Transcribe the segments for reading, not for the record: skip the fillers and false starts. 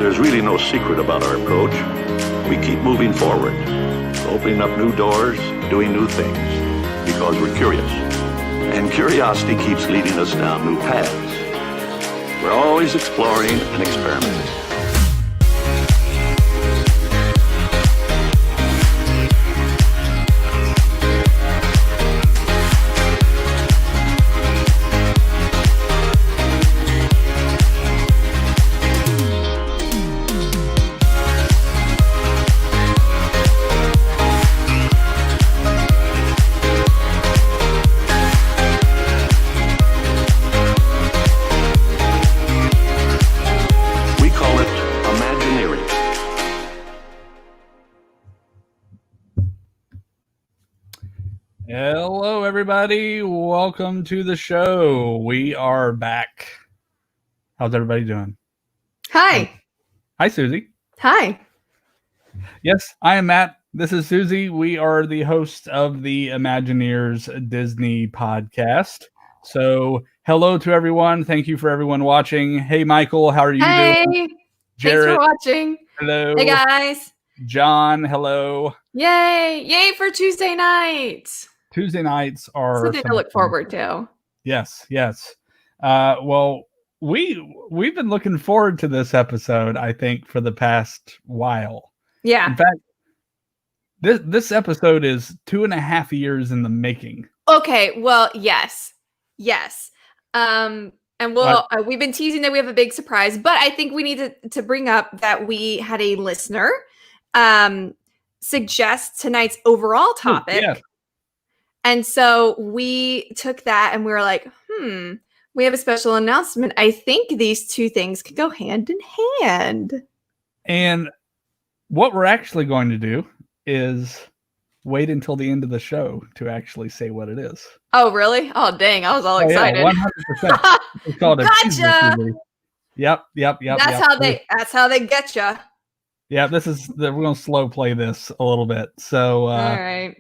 There's really no secret about our approach. We keep moving forward, opening up new doors, doing new things, because we're curious. And curiosity keeps leading us down new paths. We're always exploring and experimenting. Hello, everybody. Welcome to the show. We are back. How's everybody doing? Hi. Hi, Susie. Hi. Yes, I am Matt. This is Susie. We are the hosts of the Imagineers Disney podcast. So, hello to everyone. Thank you for everyone watching. Hey, Michael, how are you doing? Jared, thanks for watching. Hello. Hey, guys. John, hello. Yay. Yay for Tuesday nights. Tuesday nights are something to look forward to. Yes, yes. Well, we've been looking forward to this episode, I think, for the past while. Yeah. In fact, this episode is 2.5 years in the making. Okay. Well, yes. And we've been teasing that we have a big surprise, but I think we need to bring up that we had a listener suggest tonight's overall topic. Yeah. And so we took that and we were like, we have a special announcement. I think these two things can go hand in hand. And what we're actually going to do is wait until the end of the show to actually say what it is. Oh, really? Oh, dang. I was all Oh, yeah, excited. 100%. It's called a teaser Gotcha. movie. Yep. That's how they get you. Yeah, we're going to slow play this a little bit. So, All right.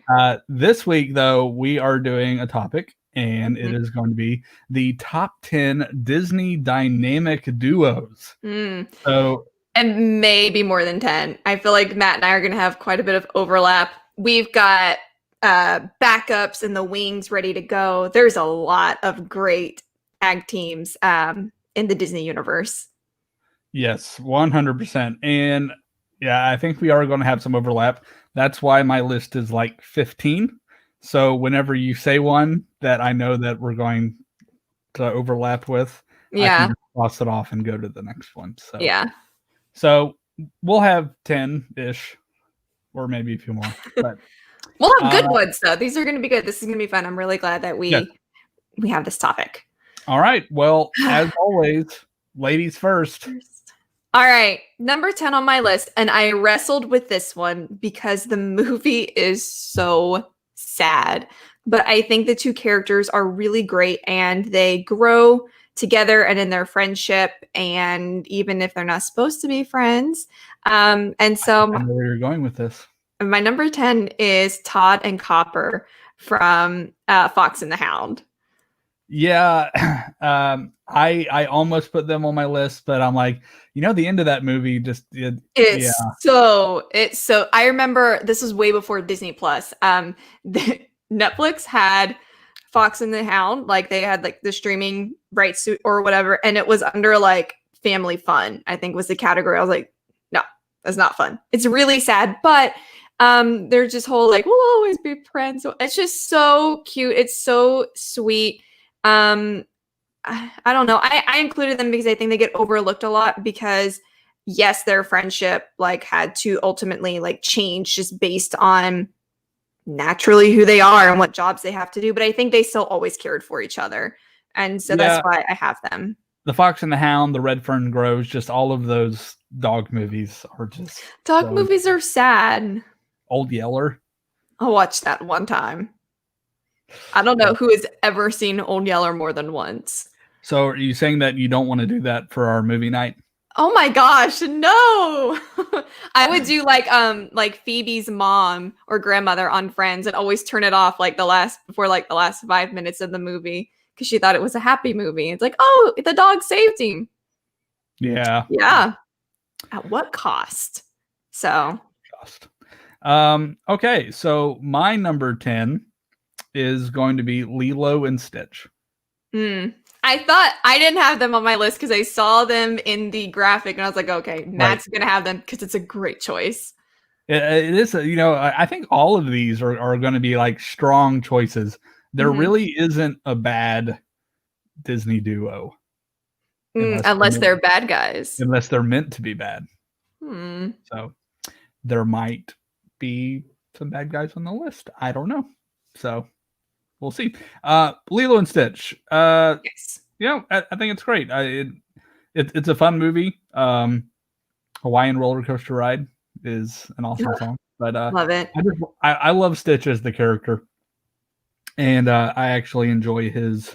this week, though, we are doing a topic, and it Mhm. is going to be the top 10 Disney dynamic duos. So, And maybe more than 10. I feel like Matt and I are going to have quite a bit of overlap. We've got backups and the wings ready to go. There's a lot of great tag teams in the Disney universe. yes, 100%. And yeah, I think we are going to have some overlap. That's why my list is like 15. So whenever you say one that I know that we're going to overlap with, I Yeah. can just cross it off and go to the next one. So Yeah. So we'll have 10-ish, or maybe a few more. But We'll have good ones, though. These are going to be good. This is going to be fun. I'm really glad that we have this topic. All right. Well, as always, ladies first. All right. Number 10 on my list. And I wrestled with this one because the movie is so sad. But I think the two characters are really great and they grow together and in their friendship. And even if they're not supposed to be friends. And so I know where you're going with this. my number 10 is Todd and Copper from Fox and the Hound. Yeah, I almost put them on my list, but I'm like, the end of that movie just so I remember this was way before Disney Plus. Netflix had Fox and the Hound, like they had like the streaming rights or whatever, and it was under like family fun, I think was the category. I was like, no, that's not fun. It's really sad, but they're just whole like we'll always be friends. So it's just so cute. It's so sweet. I don't know. I included them because I think they get overlooked a lot because yes, their friendship like had to ultimately like change just based on naturally who they are and what jobs they have to do. But I think they still always cared for each other. And so that's why I have them. The Fox and the Hound, the Red Fern Groves, just all of those dog movies are just movies are sad. Old Yeller. I'll watch that one time. I don't know who has ever seen Old Yeller more than once. So are you saying that you don't want to do that for our movie night? Oh my gosh, no. I would do like Phoebe's mom or grandmother on Friends and always turn it off like the last 5 minutes of the movie because she thought it was a happy movie. It's like, oh, the dog saved him. Yeah. Yeah. At what cost? So okay, so my number 10 is going to be Lilo and Stitch. I thought I didn't have them on my list because I saw them in the graphic and I was like, okay, Matt's going to have them because it's a great choice. It is, I think all of these are going to be like strong choices. There really isn't a bad Disney duo. Unless they're bad guys. Unless they're meant to be bad. So there might be some bad guys on the list. I don't know. So we'll see. Lilo and Stitch. Yes. I think it's great. It's a fun movie. Hawaiian Roller Coaster Ride is an awesome song. But love it. I love Stitch as the character. And I actually enjoy his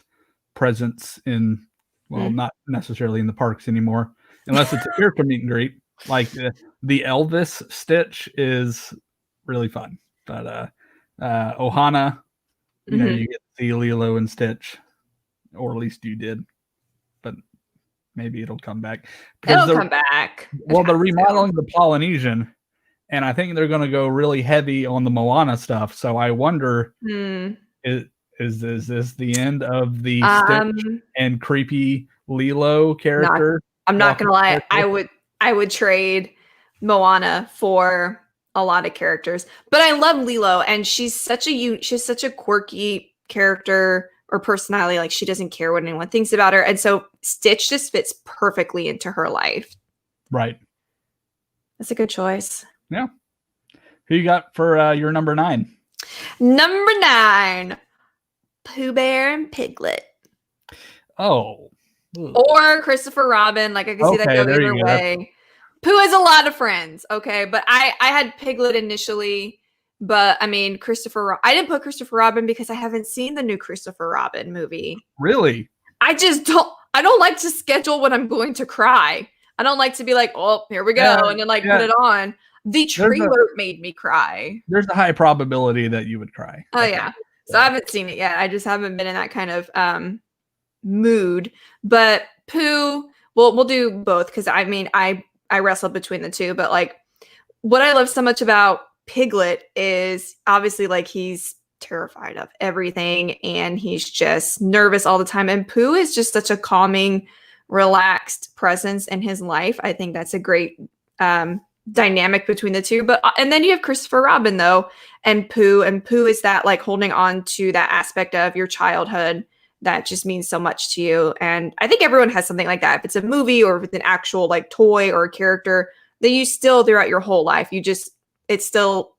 presence in, not necessarily in the parks anymore, unless it's a character meet and greet. Like the Elvis Stitch is really fun. But Ohana, you get to see Lilo and Stitch, or at least you did. But maybe it'll come back. It'll come back. Well, they're remodeling the Polynesian, and I think they're going to go really heavy on the Moana stuff. So I wonder, is this the end of the Stitch and creepy Lilo character? I'm not going to lie. I would trade Moana for a lot of characters, but I love Lilo, and she's such a quirky character or personality. Like she doesn't care what anyone thinks about her, and so Stitch just fits perfectly into her life. Right. That's a good choice. Yeah. Who you got for your number 9? Number 9, Pooh Bear and Piglet. Oh. Or Christopher Robin. Like I can see that go either way. Pooh has a lot of friends, okay, but I had Piglet initially But I mean, I didn't put Christopher Robin because I haven't seen the new Christopher Robin movie. Really? I don't like to schedule when I'm going to cry. I don't like to be like, oh, here we go, and then put it on. The trailer made me cry. There's a high probability that you would cry. Oh yeah. So I haven't seen it yet. I just haven't been in that kind of mood. But Pooh, we'll do both because I mean I wrestled between the two, but like what I love so much about Piglet is obviously like he's terrified of everything and he's just nervous all the time. And Pooh is just such a calming, relaxed presence in his life. I think that's a great dynamic between the two. But and then you have Christopher Robin though, and Pooh is that like holding on to that aspect of your childhood that just means so much to you. And I think everyone has something like that. If it's a movie or if it's an actual like toy or a character that you still throughout your whole life, it's still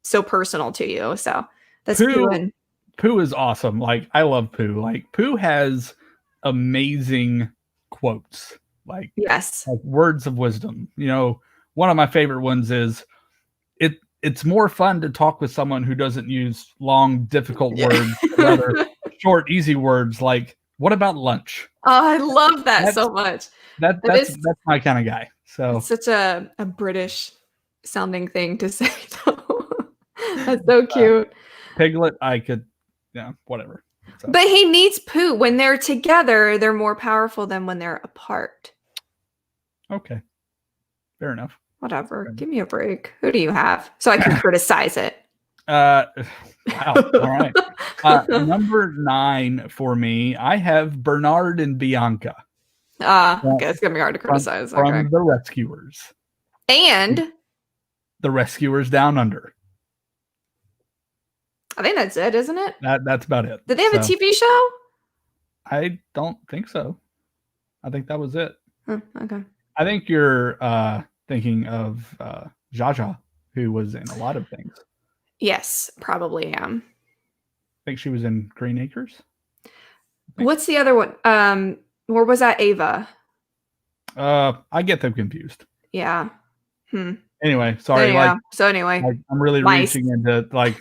so personal to you. So that's Pooh. Pooh is awesome. Like I love Pooh. Like Pooh has amazing quotes. Like yes, like words of wisdom. You know, one of my favorite ones is it's more fun to talk with someone who doesn't use long, difficult words, rather short, easy words like "What about lunch?" Oh, I love that so much. That's my kind of guy. So it's such a British sounding thing to say. That's so cute. Piglet, I could, whatever. So. But he needs Pooh. When they're together, they're more powerful than when they're apart. Okay, fair enough. Whatever. Give me a break. Who do you have so I can criticize it? Wow. All right. Number 9 for me, I have Bernard and Bianca. Okay, it's gonna be hard to criticize. From the Rescuers. And the Rescuers Down Under. I think that's it, isn't it? That's about it. Did they have a TV show? I don't think so. I think that was it. Okay. I think you're thinking of Jaja, who was in a lot of things. Yes, probably am. I think she was in Green Acres. What's the other one? Or was that Ava? I get them confused. Yeah. Anyway, sorry. Anyway, I'm really reaching into like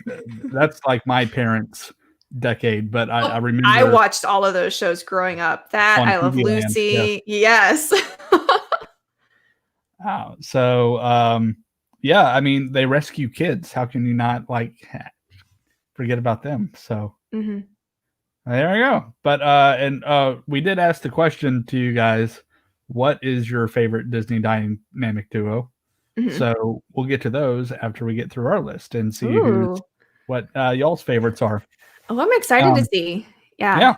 that's like my parents' decade, but I remember I watched all of those shows growing up. That I Love Lucy. Yes. Wow. So yeah, I mean they rescue kids. How can you not like forget about them? So there we go. But and we did ask the question to you guys, what is your favorite Disney dynamic duo? So we'll get to those after we get through our list and see what y'all's favorites are. Oh, I'm excited to see. Yeah.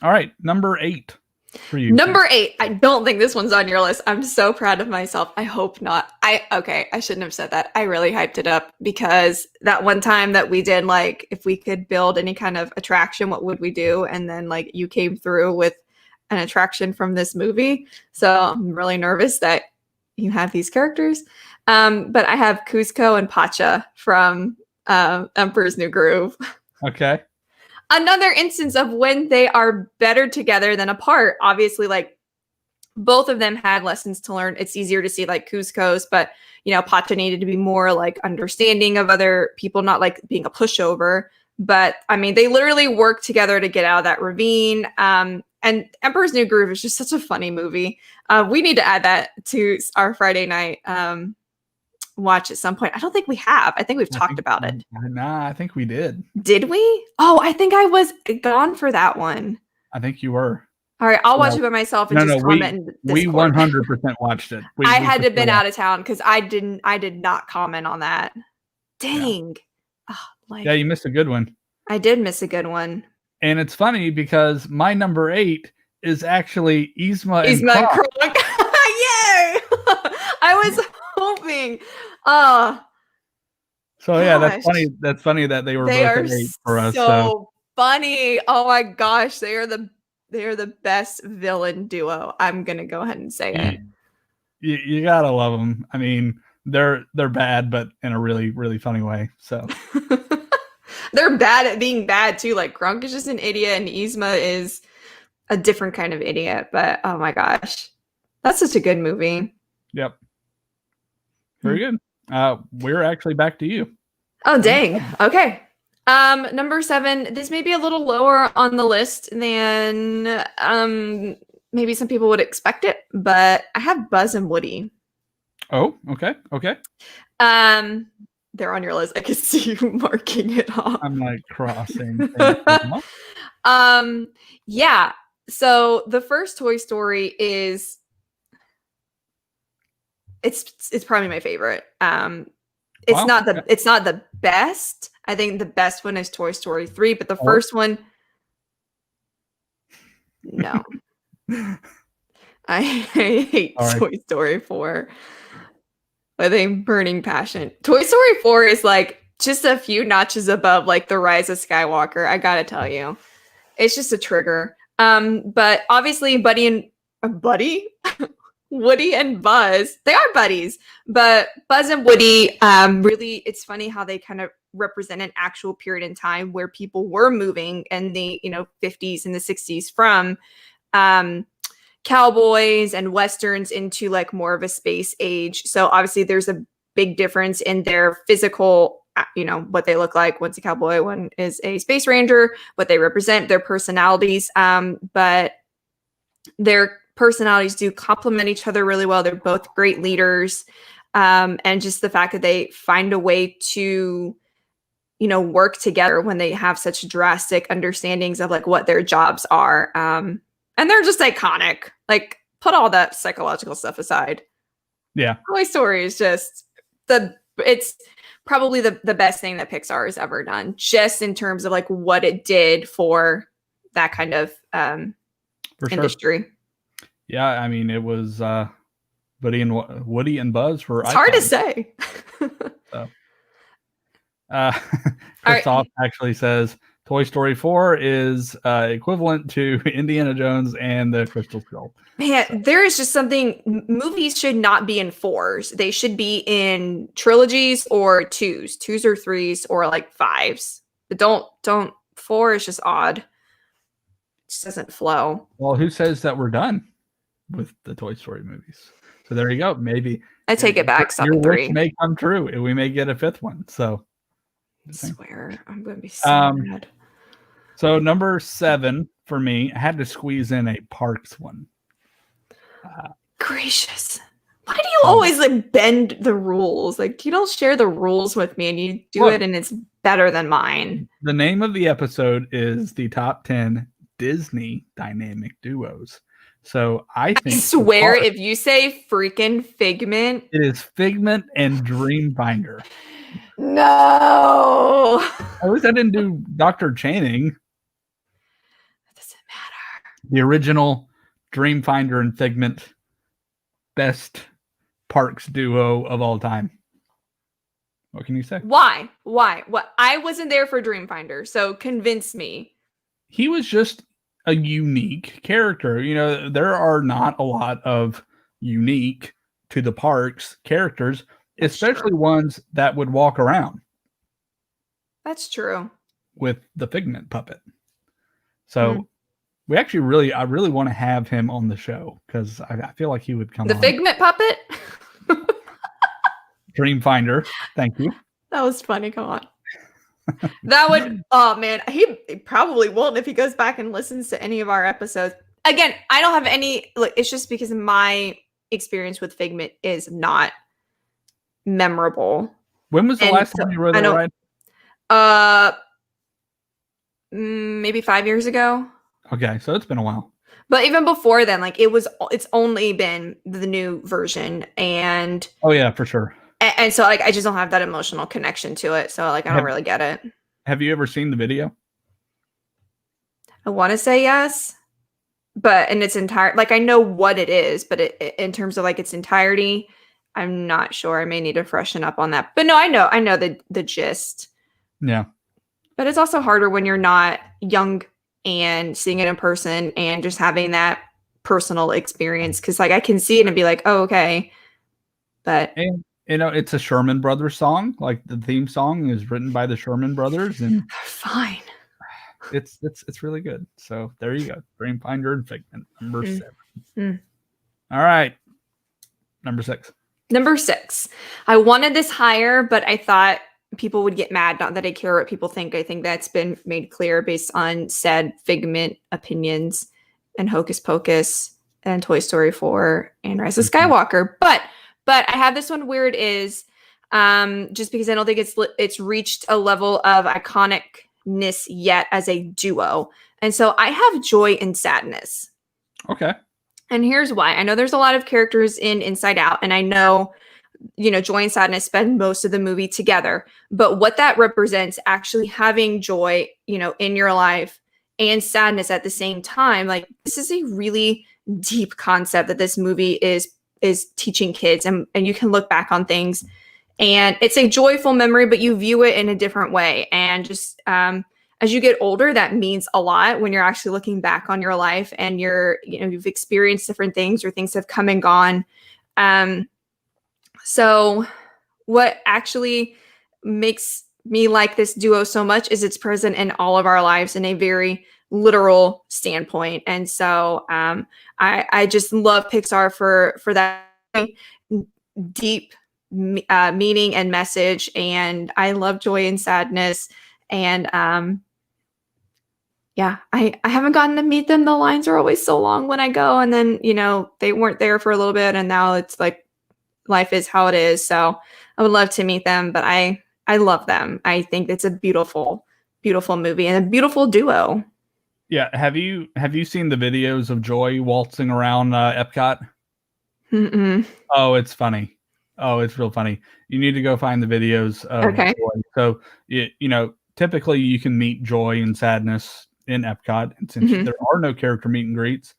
All right, number 8 for you. Number 8. I don't think this one's on your list. I'm so proud of myself. I hope not. I shouldn't have said that. I really hyped it up because that one time that we did like if we could build any kind of attraction, what would we do? And then like you came through with an attraction from this movie. So I'm really nervous that you have these characters. But I have Kuzco and Pacha from Emperor's New Groove. Okay. Another instance of when they are better together than apart. Obviously, like both of them had lessons to learn. It's easier to see like Kuzco's, but Pacha needed to be more like understanding of other people, not like being a pushover. But I mean, they literally worked together to get out of that ravine. And Emperor's New Groove is just such a funny movie. We need to add that to our Friday night watch at some point. I don't think we have. I think we've talked about it. Nah, I think we did. Did we? Oh, I think I was gone for that one. I think you were. All right, I'll watch it by myself and comment in Discord. We 100% watched it. I had to have been out of town because I did not comment on that. Dang. Yeah. Yeah, you missed a good one. I did miss a good one. And it's funny because my number 8 is actually Yzma and Kronk. Yay! I was hoping. So yeah, that's funny. That's funny that they were both at 8 for us. So funny. Oh my gosh, they are the best villain duo. I'm gonna go ahead and say it. You gotta love them. I mean, they're bad, but in a really, really funny way. So they're bad at being bad too. Like Kronk is just an idiot, and Yzma is a different kind of idiot. But oh my gosh, that's such a good movie. Yep. Very good. We're actually back to you. Oh, dang. Okay. Number 7, this may be a little lower on the list than maybe some people would expect it, but I have Buzz and Woody. Oh, okay. Okay. They're on your list. I can see you marking it off. I'm like crossing things off. Yeah. So the first Toy Story is it's probably my favorite. It's Wow. not the best. I think the best one is Toy Story 3, but the first one, no. I hate Toy Story 4 with a burning passion. Toy Story 4 is like just a few notches above like The Rise of Skywalker. I gotta tell you, it's just a trigger. But obviously, Woody and Buzz, they are buddies, but Buzz and Woody, really, it's funny how they kind of represent an actual period in time where people were moving in the 50s and the 60s from cowboys and westerns into like more of a space age. So obviously there's a big difference in their physical, what they look like. One's a cowboy, one is a space ranger, what they represent, their personalities, but their personalities do complement each other really well. They're both great leaders, and just the fact that they find a way to work together when they have such drastic understandings of like what their jobs are, and they're just iconic. Like, put all that psychological stuff aside. Yeah, Toy Story is just it's probably the best thing that Pixar has ever done, just in terms of like what it did for that kind of industry. Sure. Yeah, I mean, it was Woody and Buzz were. It's hard to say. So. Christoph actually says Toy Story 4 is equivalent to Indiana Jones and the Crystal Skull. Man, there is just something. Movies should not be in 4s. They should be in trilogies or 2s or 3s or like 5s. But don't 4 is just odd. It just doesn't flow. Well, who says that we're done with the Toy Story movies? So there you go. Maybe I take it back. Your wish may come true. We may get a 5th one. So I swear I'm going to be so mad. So number 7 for me, I had to squeeze in a Parks one. Gracious. Why do you always like bend the rules? Like, you don't share the rules with me and you do it and it's better than mine. The name of the episode is the top 10 Disney dynamic duos. So I swear if you say freaking Figment, it is Figment and Dreamfinder. No. At least I didn't do Dr. Channing. That doesn't matter. The original Dreamfinder and Figment, best Parks duo of all time. What can you say? Why? What? I wasn't there for Dreamfinder, so convince me. He was just a unique character. There are not a lot of unique to the parks characters, especially ones that would walk around. That's true. With the Figment puppet. So we actually I really want to have him on the show because I feel like he would come on. The Figment puppet? Dreamfinder. Thank you. That was funny. Come on. That would, oh man, he probably won't if he goes back and listens to any of our episodes. Again, I don't have any, like, it's just because my experience with Figment is not memorable. When was the last time you rode a ride? Maybe 5 years ago. Okay, so it's been a while. But even before then, like it's only been the new version, and oh yeah, for sure. And so like I just don't have that emotional connection to it. So like I don't really get it. Have you ever seen the video? I want to say yes, but in its entire, like I know what it is, but in terms of like its entirety, I'm not sure. I may need to freshen up on that. But no, I know the gist. Yeah. But it's also harder when you're not young and seeing it in person and just having that personal experience. Cause like I can see it and be like, oh, okay. But it's a Sherman Brothers song. Like the theme song is written by the Sherman Brothers, and fine. It's really good. So there you go. Dreamfinder and Figment, number 7. All right. Number 6. Number 6. I wanted this higher, but I thought people would get mad. Not that I care what people think. I think that's been made clear based on said Figment opinions and Hocus Pocus and Toy Story 4 and Rise of Skywalker. But I have this one where it is just because I don't think it's reached a level of iconicness yet as a duo. And so I have Joy and Sadness. Okay. And here's why. I know there's a lot of characters in Inside Out, and I know, Joy and Sadness spend most of the movie together. But what that represents, actually having joy, in your life and sadness at the same time, like, this is a really deep concept that this movie is teaching kids. And you can look back on things and it's a joyful memory, but you view it in a different way. And just as you get older, that means a lot when you're actually looking back on your life and you've experienced different things or things have come and gone. So what actually makes me like this duo so much is it's present in all of our lives in a very literal standpoint. And so I just love Pixar for that deep meaning and message. And I love Joy and Sadness. And I haven't gotten to meet them. The lines are always so long when I go, and then they weren't there for a little bit, and now it's like life is how it is. So I would love to meet them, but I love them. I think it's a beautiful, beautiful movie and a beautiful duo. Yeah. Have you seen the videos of Joy waltzing around Epcot? Mm-mm. Oh, it's funny. Oh, it's real funny. You need to go find the videos of Okay. Joy. So, typically you can meet Joy and Sadness in Epcot. And since there are no character meet and greets,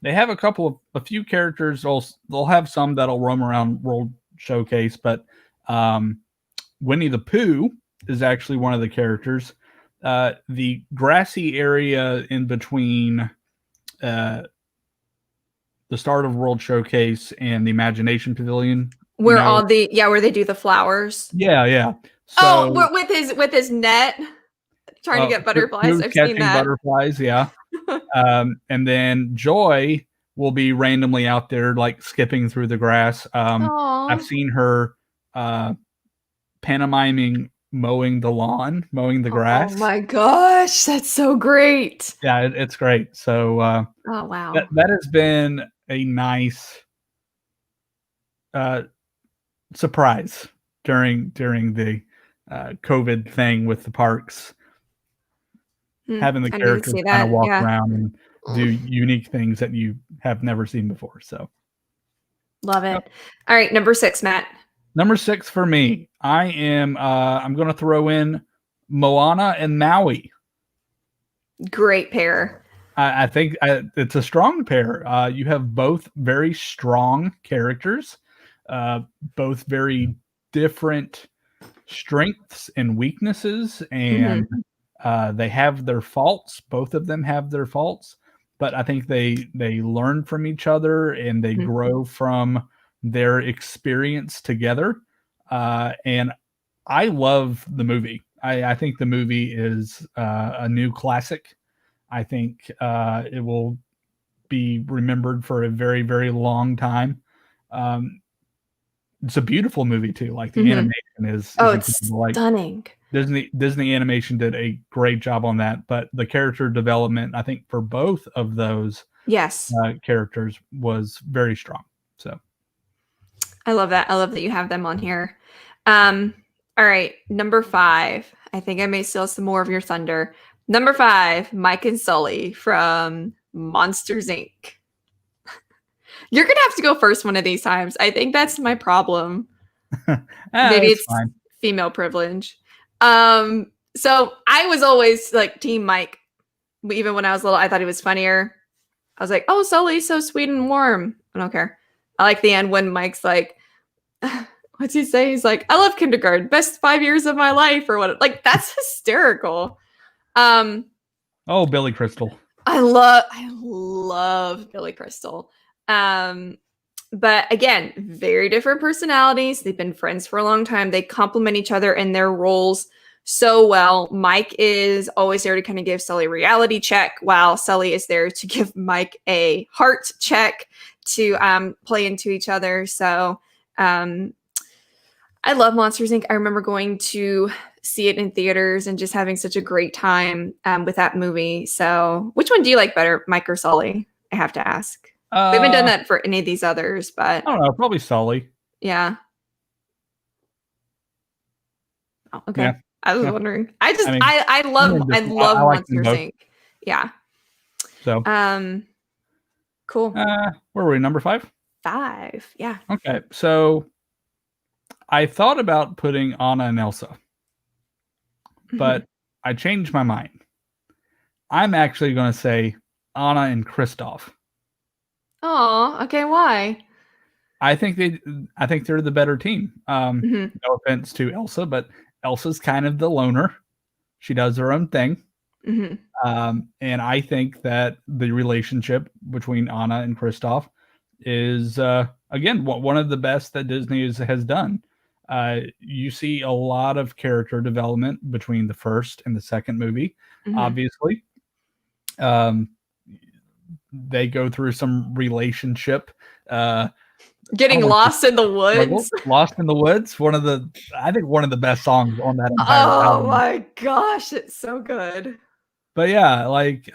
they have a few characters. They'll have some that'll roam around World Showcase, but Winnie the Pooh is actually one of the characters. The grassy area in between the start of World Showcase and the Imagination Pavilion, where where they do the flowers. Yeah. So, with his net, trying to get butterflies. I've seen that. Butterflies, yeah. And then Joy will be randomly out there, like skipping through the grass. I've seen her pantomiming mowing the grass. Oh my gosh, that's so great. Yeah, it's great. So oh wow, that has been a nice surprise during the COVID thing with the parks. Having the characters kind of walk around and do unique things that you have never seen before. So love it. Yep. All right, number 6, Matt. Number 6 for me, I'm going to throw in Moana and Maui. Great pair. I think it's a strong pair. You have both very strong characters, both very different strengths and weaknesses, and they have their faults. Both of them have their faults, but I think they learn from each other and they grow from their experience together. And I love the movie. I think the movie is a new classic. I think it will be remembered for a very, very long time. It's a beautiful movie too. Like the animation is it's stunning. Disney Animation did a great job on that, but the character development, I think, for both of those characters was very strong. So I love that. I love that you have them on here. All right, number 5. I think I may steal some more of your thunder. Number 5, Mike and Sully from Monsters, Inc. You're going to have to go first one of these times. I think that's my problem. Maybe it's fine. Female privilege. So I was always like Team Mike. Even when I was little, I thought he was funnier. I was like, oh, Sully's so sweet and warm. I don't care. I like the end when Mike's like, what's he say? He's like, I love kindergarten, best 5 years of my life, or what? Like, that's hysterical. Billy Crystal. I love Billy Crystal. But again, very different personalities. They've been friends for a long time. They complement each other in their roles so well. Mike is always there to kind of give Sully a reality check, while Sully is there to give Mike a heart check to play into each other. So I I love Monsters Inc. I remember going to see it in theaters and just having such a great time with that movie. So, which one do you like better, Mike or Sully? I have to ask. We haven't done that for any of these others, but I don't know, probably Sully. yeah. Oh, okay. Yeah. I was Yeah. wondering. I mean, I love I like them Monsters both. Inc. Yeah. So, cool. where were we? Number 5? 5. Yeah. Okay. So I thought about putting Anna and Elsa, but I changed my mind. I'm actually going to say Anna and Kristoff. Oh, okay. Why? I think they're the better team. No offense to Elsa, but Elsa's kind of the loner. She does her own thing. And I think that the relationship between Anna and Kristoff is, again, one of the best that Disney has done. You see a lot of character development between the first and the second movie, obviously. They go through some relationship. Getting lost in the woods. Lost in the Woods. I think one of the best songs on that entire album. Oh my gosh, it's so good. But yeah, like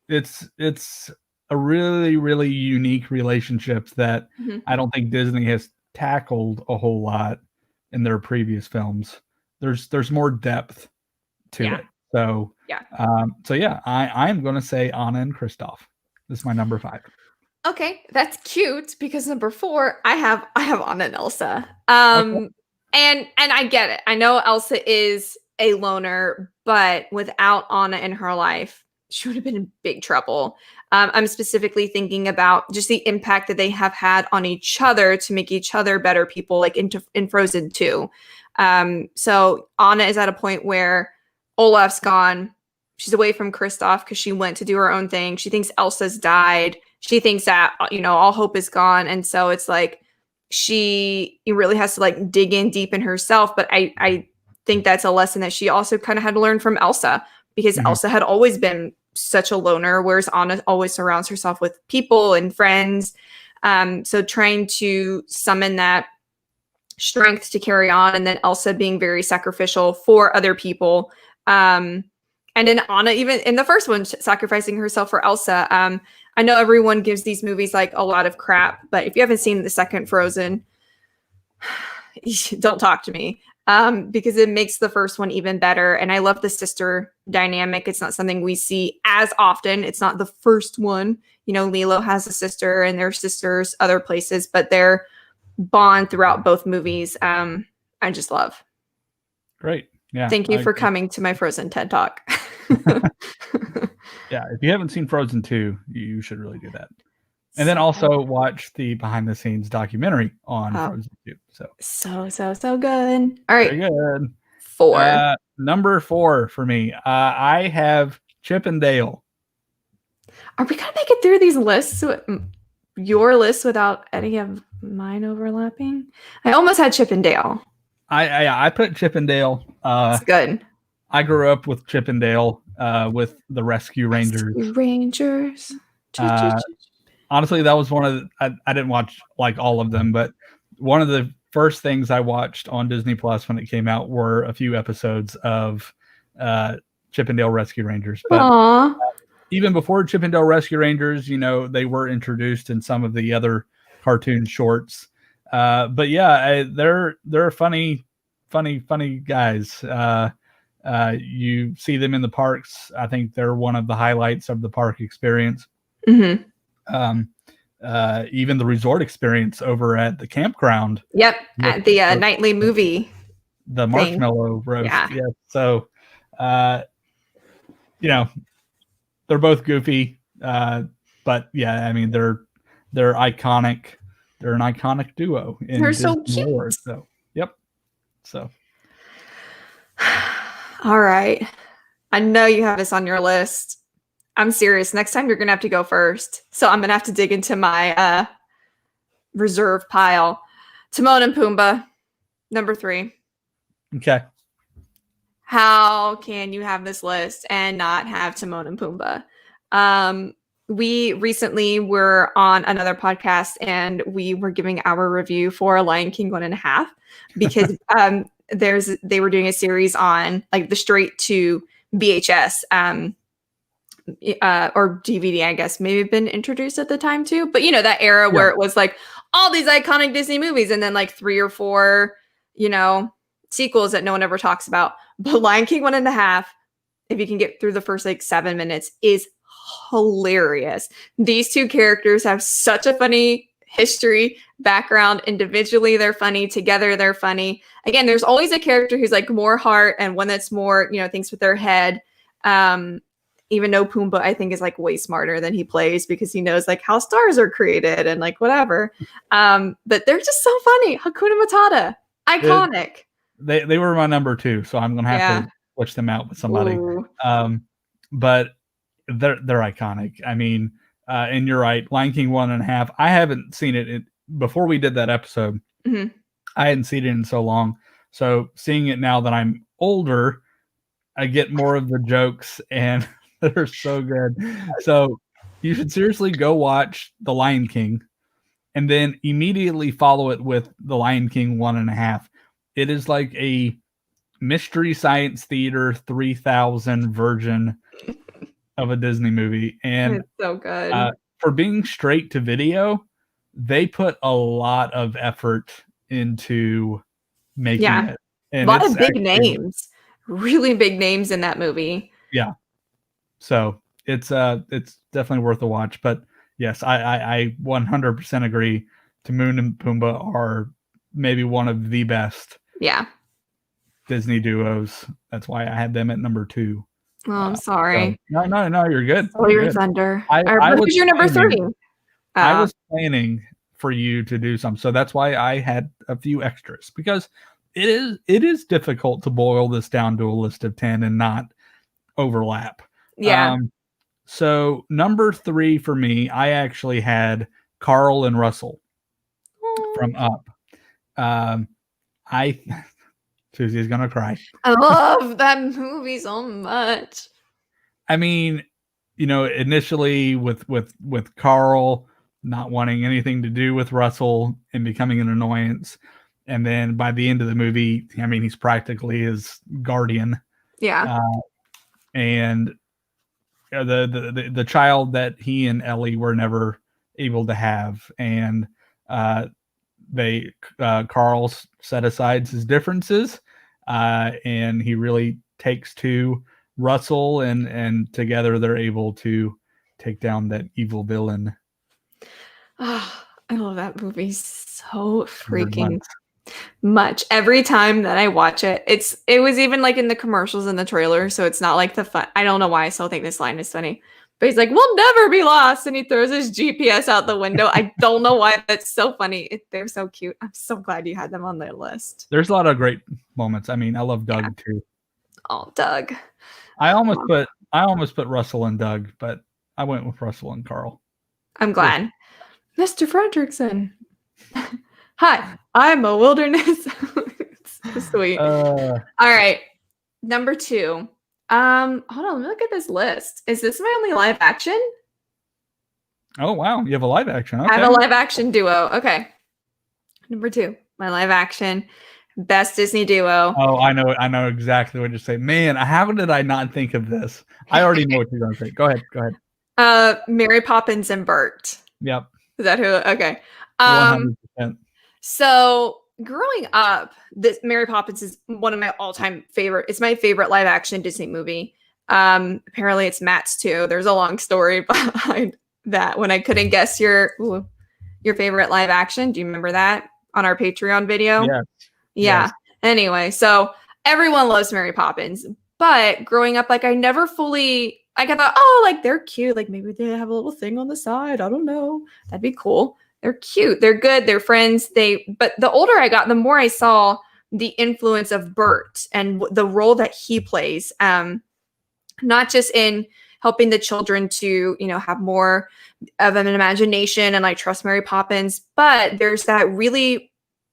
it's a really, really unique relationship that I don't think Disney has tackled a whole lot in their previous films. There's more depth to it. So I am gonna say Anna and Kristoff. This is my number 5. Okay, that's cute because number 4, I have Anna and Elsa. Okay. And I get it. I know Elsa is a loner, but without Anna in her life, she would have been in big trouble. I'm specifically thinking about just the impact that they have had on each other to make each other better people, like in Frozen 2. So Anna is at a point where Olaf's gone. She's away from Kristoff because she went to do her own thing. She thinks Elsa's died. She thinks that, all hope is gone. And so it's like she really has to like dig in deep in herself. But I think that's a lesson that she also kind of had to learn from Elsa, because Elsa had always been such a loner, whereas Anna always surrounds herself with people and friends. So trying to summon that strength to carry on, and then Elsa being very sacrificial for other people. And then Anna, even in the first one, sacrificing herself for Elsa. I know everyone gives these movies like a lot of crap, but if you haven't seen the second Frozen, don't talk to me, because it makes the first one even better. And I love the sister dynamic. It's not something we see as often. It's not the first one. Lilo has a sister and their sisters other places, but their bond throughout both movies, I just love. Great. Yeah. Thank you for coming to my Frozen TED Talk. Yeah, if you haven't seen Frozen 2, you should really do that. And then also watch the behind the scenes documentary on Frozen 2. So good. All right. Very good. 4. Number 4 for me. I have Chip and Dale. Are we gonna make it through these lists? Your list without any of mine overlapping? I almost had Chip and Dale. I put Chip and Dale. It's good. I grew up with Chip and Dale, with the Rescue Rangers. Honestly, that was one of the, I didn't watch like all of them, but one of the first things I watched on Disney Plus when it came out were a few episodes of Chip and Dale Rescue Rangers. But even before Chip and Dale Rescue Rangers, they were introduced in some of the other cartoon shorts. But yeah, they're funny guys. You see them in the parks. I think they're one of the highlights of the park experience. Even the resort experience over at the campground. Yep, at the nightly movie. The marshmallow roast. Yeah. So, they're both goofy, but yeah, I mean they're iconic. They're an iconic duo. They're so cute. Lore, so, yep. So. All right. I know you have this on your list. I'm serious. Next time you're going to have to go first. So I'm going to have to dig into my reserve pile. Timon and Pumbaa, number 3. Okay. How can you have this list and not have Timon and Pumbaa? we recently were on another podcast and we were giving our review for Lion King 1.5 because they were doing a series on like the straight to VHS or DVD, I guess, maybe been introduced at the time too. But that era where it was like all these iconic Disney movies and then like 3 or 4, sequels that no one ever talks about. But Lion King 1.5, if you can get through the first like 7 minutes, is hilarious. These two characters have such a funny history, background. Individually, they're funny. Together, they're funny. Again, there's always a character who's like more heart and one that's more, thinks with their head. Even though Pumbaa, I think, is like way smarter than he plays because he knows like how stars are created and like whatever. But they're just so funny. Hakuna Matata, iconic. They were my number 2, so I'm gonna have to switch them out with somebody. But they're iconic. I mean, and you're right. Lion King 1.5. I haven't seen it before we did that episode. Mm-hmm. I hadn't seen it in so long. So seeing it now that I'm older, I get more of the jokes, and they're so good. So you should seriously go watch The Lion King, and then immediately follow it with The Lion King 1.5. It is like a Mystery Science Theater 3000 version of a Disney movie, and it's so good. For being straight to video, they put a lot of effort into making it. And a lot of big names, really big names in that movie. Yeah, so it's definitely worth a watch. But yes, I 100% agree. Timon and Pumbaa are maybe one of the best Disney duos. That's why I had them at number 2. Oh, I'm sorry. So, no, you're good. Oh, you're thunder. Who's your number 3? I was planning for you to do some, so that's why I had a few extras, because it is difficult to boil this down to a list of 10 and not overlap. Yeah. So number 3 for me, I actually had Carl and Russell from Up. Susie's gonna cry. I love that movie so much. I mean, initially with Carl not wanting anything to do with Russell and becoming an annoyance, and then by the end of the movie, I mean, he's practically his guardian. Yeah. And the child that he and Ellie were never able to have, and Carl set aside his differences, and he really takes to Russell, and together they're able to take down that evil villain. Oh, I love that movie so freaking much. Every time that I watch it, it was even like in the commercials in the trailer, so it's not like the fun. I don't know why I still think this line is funny, but he's like, "We'll never be lost," and he throws his GPS out the window. I don't know why that's so funny. They're so cute. I'm so glad you had them on the list. There's a lot of great moments. I mean, I love Doug too. Oh, Doug. I almost put Russell and Doug, but I went with Russell and Carl. I'm glad. Mr. Fredrickson. Hi, I'm a wilderness. It's so sweet. All right. Number 2. Hold on, let me look at this list. Is this my only live action? Oh wow, you have a live action. Okay. I have a live action duo. Okay. Number 2, my live action best Disney duo. Oh, I know exactly what you're saying. Man, how did I not think of this? I already know what you're gonna say. Go ahead. Mary Poppins and Bert. Yep. Is that who? Okay. 100%. So growing up, this Mary Poppins is one of my all-time favorite. It's my favorite live action Disney movie. Apparently it's Matt's too. There's a long story behind that. When I couldn't guess your favorite live action, do you remember that on our Patreon video? Yeah. Yes. Anyway, so everyone loves Mary Poppins, but growing up, like I never fully. Like I thought, oh, like they're cute. Like maybe they have a little thing on the side. I don't know. That'd be cool. They're cute. They're good. They're friends. But the older I got, the more I saw the influence of Bert and the role that he plays. Not just in helping the children to, have more of an imagination and like trust Mary Poppins, but there's that really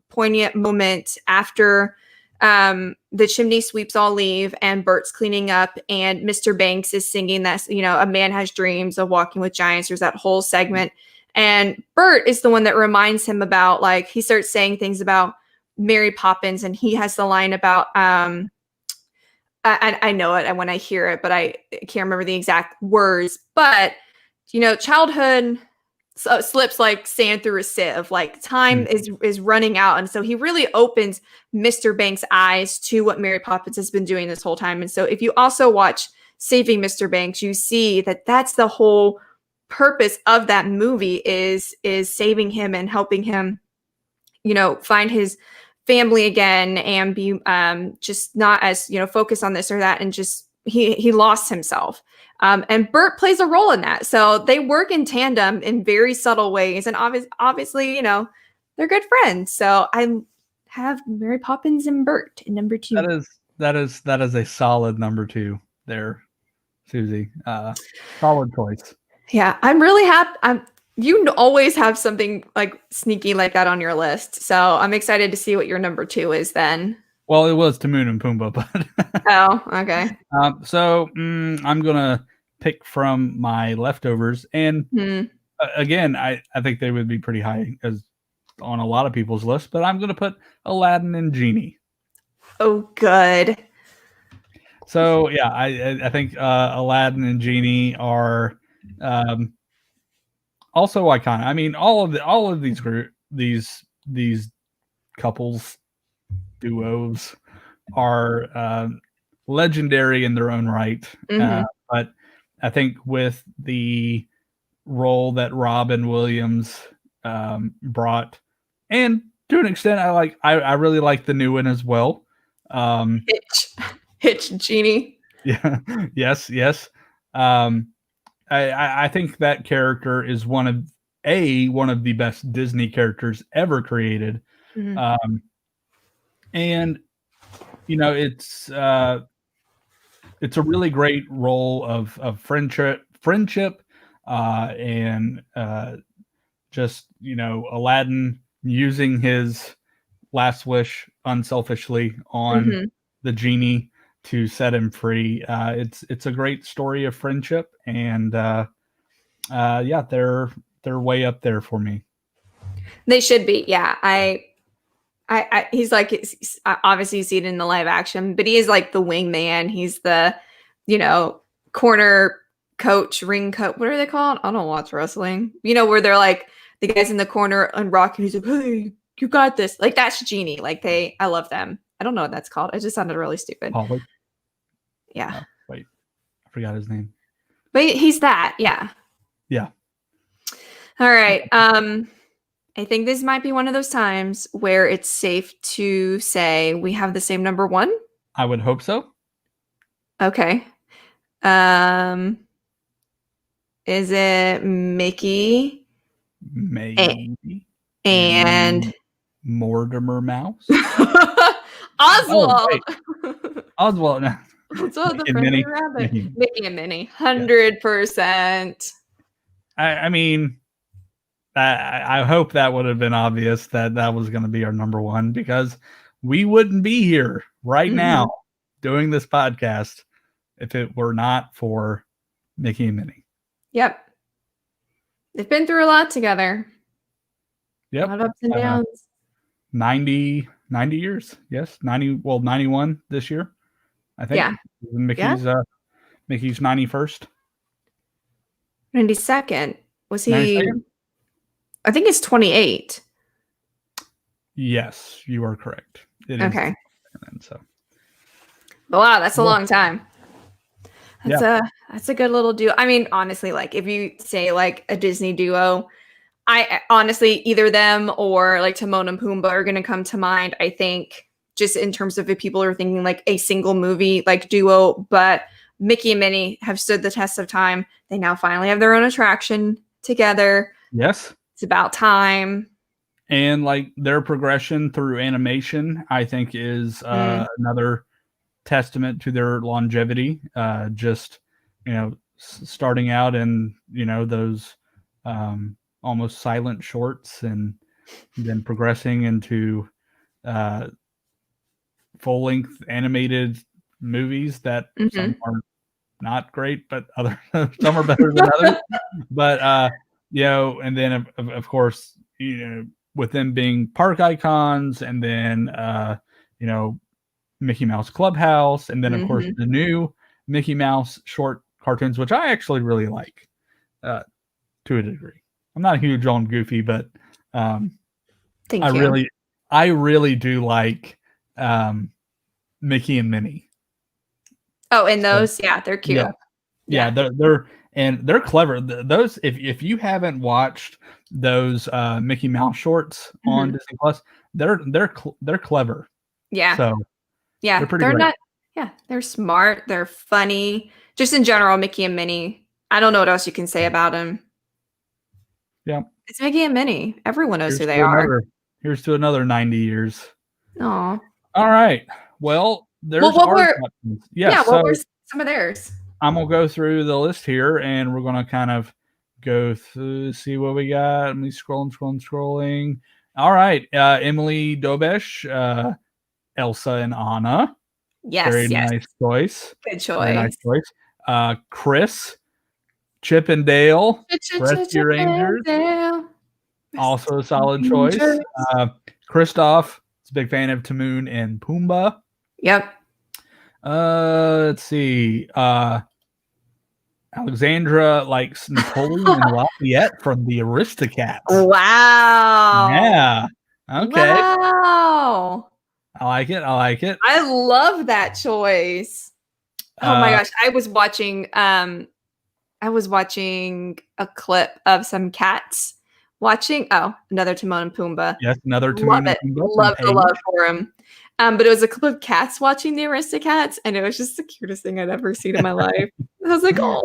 poignant moment after the chimney sweeps all leave and Bert's cleaning up and Mr. Banks is singing that, a man has dreams of walking with giants. There's that whole segment. And Bert is the one that reminds him about, like, he starts saying things about Mary Poppins, and he has the line about, I know it when I hear it, but I can't remember the exact words. But, childhood slips like sand through a sieve. Like, time is running out. And so he really opens Mr. Banks' eyes to what Mary Poppins has been doing this whole time. And so if you also watch Saving Mr. Banks, you see that that's the whole purpose of that movie is saving him and helping him, find his family again and be just not as, focused on this or that. And just he lost himself. And Bert plays a role in that. So they work in tandem in very subtle ways. And obviously, they're good friends. So I have Mary Poppins and Bert in number 2. That is a solid number 2 there, Susie. Solid choice. Yeah, I'm really happy. You always have something like sneaky like that on your list. So I'm excited to see what your number 2 is then. Well, it was Timon and Pumbaa, but oh, okay. So I'm gonna pick from my leftovers, and again, I think they would be pretty high as on a lot of people's lists, but I'm gonna put Aladdin and Genie. Oh, good. So yeah, I think Aladdin and Genie are also iconic. I mean, all of these couples, duos are legendary in their own right. But I think with the role that Robin Williams brought, and to an extent, I really like the new one as well. Hitch Genie. Yeah. Yes. I think that character is one of the best Disney characters ever created. And it's a really great role of friendship, and just Aladdin using his last wish unselfishly on the genie to set him free. It's a great story of friendship, and yeah, they're way up there for me. They should be. Yeah, I he's like, obviously you see it in the live action, but he is like the wingman. He's the, corner coach, ring coach. What are they called? I don't watch wrestling. Where they're like the guys in the corner and Rock, and he's like, hey, you got this. Like, that's Genie. Like, I love them. I don't know what that's called. It just sounded really stupid. Polly? Yeah. Wait, I forgot his name. But he's that. Yeah. Yeah. All right. I think this might be one of those times where it's safe to say we have the same number 1. I would hope so. Okay. Is it Mickey? Maybe. And Mortimer Mouse? Oswald. Oswald. No. Oswald the friendly rabbit. Mickey and Minnie. 100%. I mean, I hope that would have been obvious that was going to be our number 1, because we wouldn't be here right now doing this podcast if it were not for Mickey and Minnie. Yep. They've been through a lot together. Yep. A lot of ups and downs. 90 years. Yes. 91 this year, I think. Yeah. Mickey's 91st. 92nd. Was he? 92nd? I think it's 28. Yes, you are correct. It is. Okay. And so. Wow, that's a long time. That's a good little duo. I mean, honestly, like, if you say like a Disney duo, I honestly, either them or like Timon and Pumbaa are going to come to mind. I think just in terms of if people are thinking like a single movie like duo, but Mickey and Minnie have stood the test of time. They now finally have their own attraction together. Yes. It's about time. And like their progression through animation, I think is another testament to their longevity. Just, starting out in, those almost silent shorts, and then progressing into full-length animated movies that some are not great, but other some are better than others. But you know, and then of course, you know, with them being park icons, and then you know, Mickey Mouse Clubhouse, and then of course the new Mickey Mouse short cartoons, which I actually really like to a degree. I'm not huge on Goofy, but Thank I you. really do like Mickey and Minnie. Oh, and those, they're cute. Yeah, they're clever. Those, if you haven't watched those Mickey Mouse shorts on Disney Plus, they're clever. Yeah. So yeah, they're pretty they're great. not. Yeah, they're smart. They're funny. Just in general, Mickey and Minnie. I don't know what else you can say about them. Yeah, it's Mickey and Minnie. Everyone knows who they are. Here's to another 90 years. Aw. All right. Well, there's what our were so were some of theirs? I'm gonna go through the list here, and we're gonna kind of go through, see what we got. Let me scrolling. All right, Emily Dobesh, Elsa and Anna. Yes, Very nice choice. Good choice. Very nice choice. Chris, Chip and Dale, Rescue Rangers. Also a solid choice. Kristoff is a big fan of Timon and Pumbaa. Yep. Let's see. Alexandra likes Napoleon and Lafayette from the Aristocats. Wow. Yeah. Okay. Wow. I like it. I love that choice. Oh my gosh. I was watching a clip of some cats watching another Timon and Pumbaa. Yes, another Timon and Pumbaa. Love the love for him. But it was a clip of cats watching the Aristocats, and it was just the cutest thing I'd ever seen in my life. I was like, oh.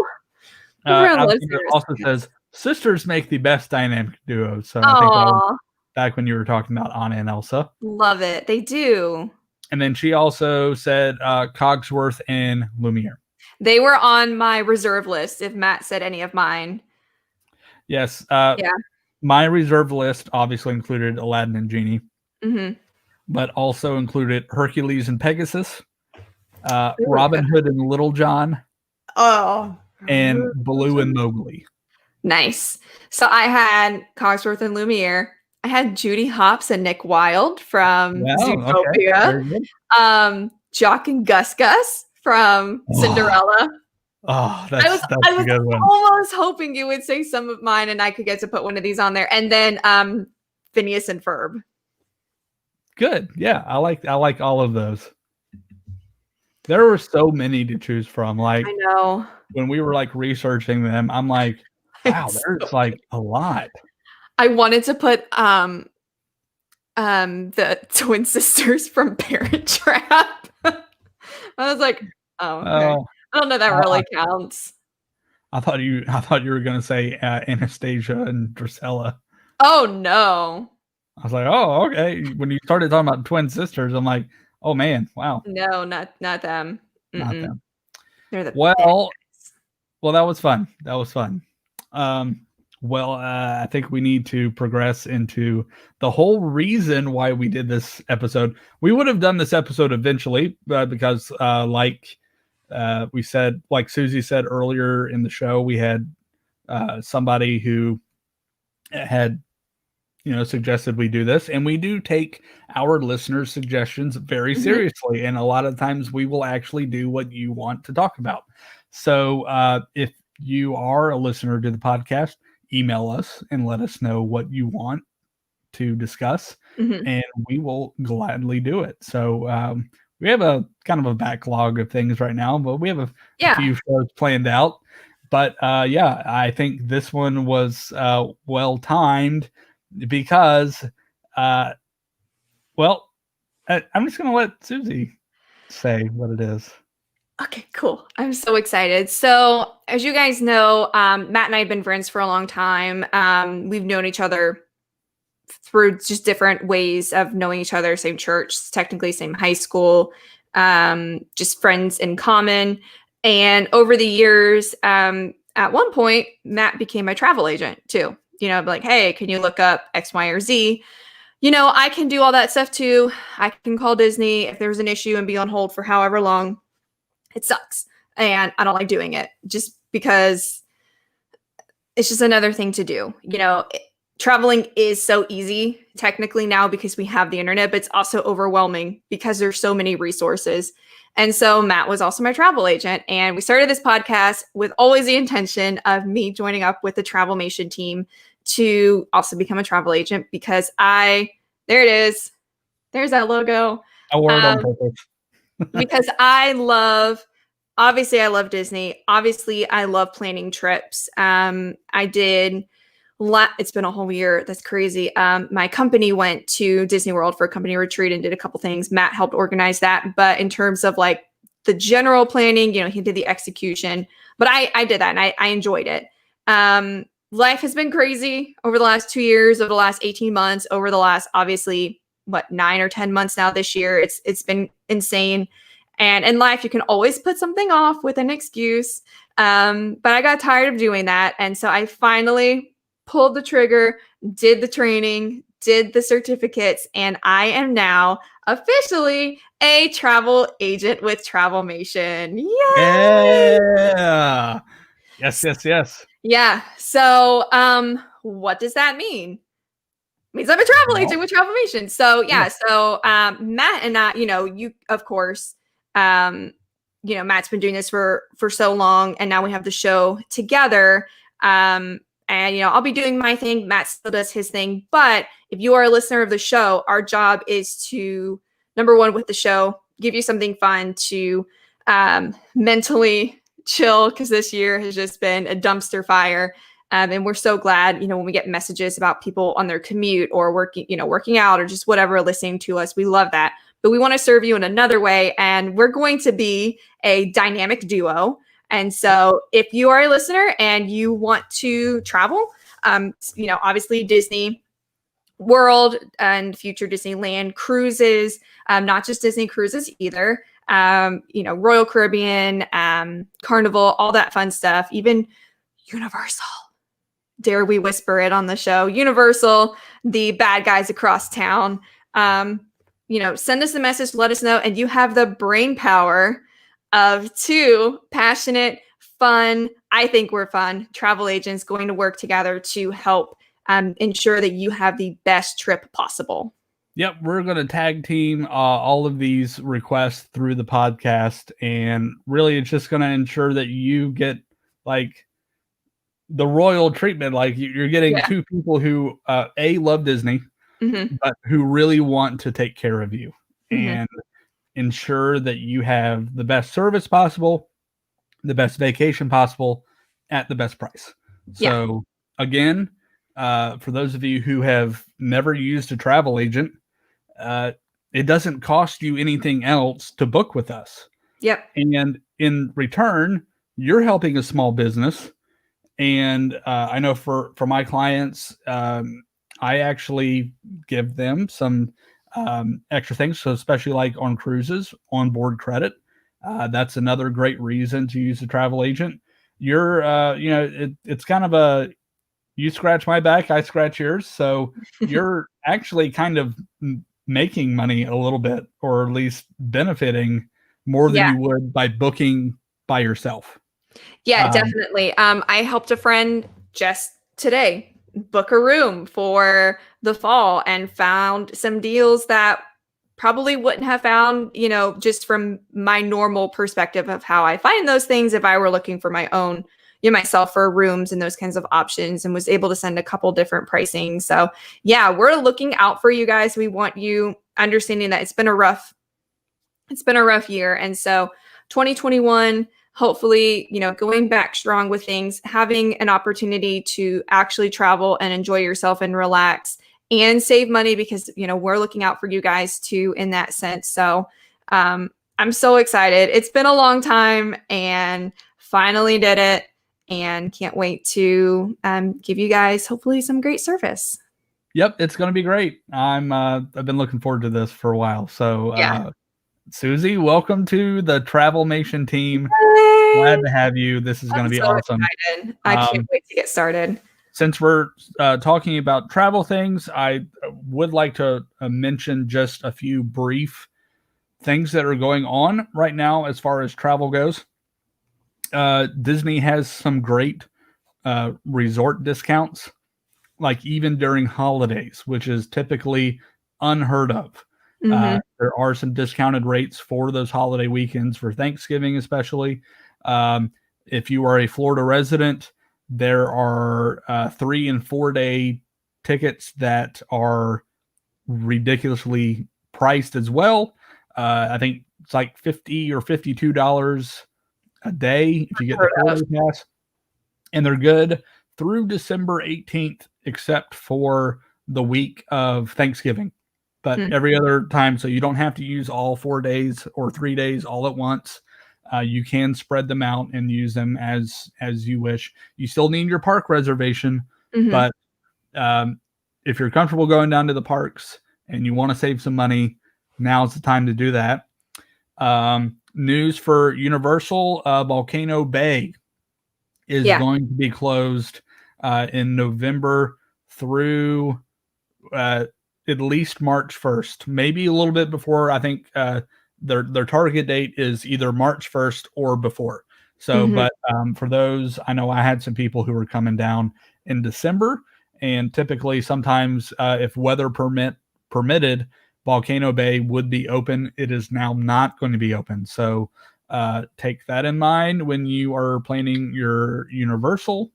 It also says sisters make the best dynamic duo. So I think that was back when you were talking about Anna and Elsa. Love it. They do. And then she also said Cogsworth and Lumiere. They were on my reserve list if Matt said any of mine. Yes. My reserve list obviously included Aladdin and Genie. But also included Hercules and Pegasus, Robin Hood and Little John, and Baloo and Mowgli. Nice. So I had Cogsworth and Lumiere. I had Judy Hopps and Nick Wilde from Zootopia. Okay. Jock and Gus Gus from Cinderella. Oh, that's a good one. Almost hoping you would say some of mine and I could get to put one of these on there. And then Phineas and Ferb. Good. Yeah, I like all of those. There were so many to choose from. Like, I know. When we were like researching them, I'm like, wow, there's like a lot. I wanted to put the twin sisters from Parent Trap. I was like, oh, okay. I don't know if that really counts. I thought you were gonna say Anastasia and Drusilla. Oh no. I was like, oh, okay. When you started talking about twin sisters, I'm like, oh man, wow. No, not them. Not them. They're the well, that was fun. I think we need to progress into the whole reason why we did this episode. We would have done this episode eventually, because we said, like Susie said earlier in the show, we had somebody who had suggested we do this, and we do take our listeners' suggestions very seriously. And a lot of times we will actually do what you want to talk about. So if you are a listener to the podcast, email us and let us know what you want to discuss, and we will gladly do it. So we have a kind of a backlog of things right now, but we have a few shows planned out. But I think this one was well timed, because I'm just gonna let Susie say what it is. Okay, cool. I'm so excited. So as you guys know, Matt and I have been friends for a long time. We've known each other through just different ways of knowing each other. Same church, technically same high school, just friends in common. And over the years, at one point, Matt became my travel agent too. Like, hey, can you look up X, Y, or Z? I can do all that stuff too. I can call Disney if there's an issue and be on hold for however long. It sucks. And I don't like doing it just because it's just another thing to do. Traveling is so easy technically now because we have the internet, but it's also overwhelming because there's so many resources. And so Matt was also my travel agent. And we started this podcast with always the intention of me joining up with the Travelmation team to also become a travel agent because there it is. There's that logo. A word on purpose. Because obviously I love Disney. Obviously I love planning trips. It's been a whole year. That's crazy. My company went to Disney World for a company retreat and did a couple things. Matt helped organize that. But in terms of like the general planning, he did the execution. But I did that and I enjoyed it. Life has been crazy over the last 2 years, over the last 18 months, over the last, obviously, 9 or 10 months now this year. It's been insane. And in life, you can always put something off with an excuse. But I got tired of doing that. And so I finally pulled the trigger, did the training, did the certificates, and I am now officially a travel agent with Travelmation. Yay! Yeah. Yes. Yeah. So, what does that mean? It means I'm a travel agent with Travelmation. So, yeah. So, Matt and I, you, of course, Matt's been doing this for so long, and now we have the show together. And, I'll be doing my thing. Matt still does his thing. But if you are a listener of the show, our job is to, number one, with the show, give you something fun to mentally chill, because this year has just been a dumpster fire. And we're so glad, when we get messages about people on their commute or working out or just whatever, listening to us. We love that. But we want to serve you in another way. And we're going to be a dynamic duo. And so if you are a listener and you want to travel, obviously Disney World and future Disneyland cruises, not just Disney cruises either, Royal Caribbean, Carnival, all that fun stuff, even Universal. Dare we whisper it on the show? Universal, the bad guys across town. Send us a message, let us know. And you have the brain power of two passionate, fun, I think we're fun, travel agents going to work together to help ensure that you have the best trip possible. Yep, we're going to tag team all of these requests through the podcast. And really, it's just going to ensure that you get like the royal treatment. Like you're getting two people who, love Disney, but who really want to take care of you. And ensure that you have the best service possible, the best vacation possible at the best price. So again, for those of you who have never used a travel agent, it doesn't cost you anything else to book with us. Yep. And in return, you're helping a small business. And I know for my clients, I actually give them some extra things. So especially like on cruises, onboard credit. That's another great reason to use a travel agent. You're, it's kind of you scratch my back, I scratch yours. So you're actually kind of making money a little bit, or at least benefiting more than you would by booking by yourself. Yeah, definitely. I helped a friend just today book a room for the fall and found some deals that probably wouldn't have found, just from my normal perspective of how I find those things if I were looking for my own, myself for rooms and those kinds of options, and was able to send a couple different pricing. So yeah, we're looking out for you guys. We want you understanding that it's been a rough year. And so 2021, hopefully, going back strong with things, having an opportunity to actually travel and enjoy yourself and relax and save money, because, we're looking out for you guys too in that sense. So I'm so excited. It's been a long time and finally did it, and can't wait to give you guys hopefully some great service. Yep, it's going to be great. I've been looking forward to this for a while. So Susie, welcome to the Travelmation team. Yay! Glad to have you. This is going to be so awesome. Excited. I can't wait to get started. since we're talking about travel things, I would like to mention just a few brief things that are going on right now as far as travel goes. Disney has some great resort discounts, like even during holidays, which is typically unheard of. There are some discounted rates for those holiday weekends, for Thanksgiving especially. If you are a Florida resident, there are 3 and 4 day tickets that are ridiculously priced as well. I think it's like $50 or $52 a day if you get the 4-day pass, and they're good through December 18th, except for the week of Thanksgiving. But every other time, so you don't have to use all 4 days or 3 days all at once. You can spread them out and use them as you wish. You still need your park reservation, but if you're comfortable going down to the parks and you want to save some money, now's the time to do that. News for Universal: Volcano Bay is going to be closed in November through at least March 1st, maybe a little bit before. I think their target date is either March 1st or before. So, but for those, I know I had some people who were coming down in December, and typically sometimes if weather permitted, Volcano Bay would be open. It is now not going to be open. So take that in mind when you are planning your Universal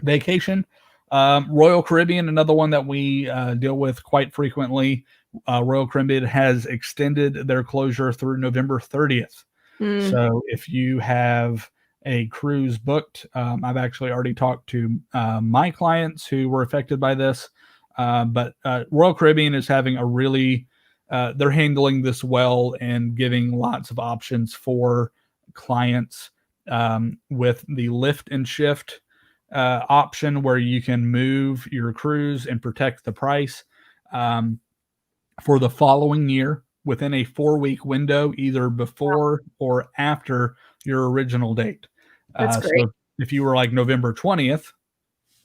vacation. Royal Caribbean, another one that we deal with quite frequently. Royal Caribbean has extended their closure through November 30th. So if you have a cruise booked, I've actually already talked to my clients who were affected by this. But Royal Caribbean is having a really, they're handling this well and giving lots of options for clients with the lift and shift option, where you can move your cruise and protect the price for the following year within a 4-week window, either before or after your original date. That's great. So if you were like November 20th,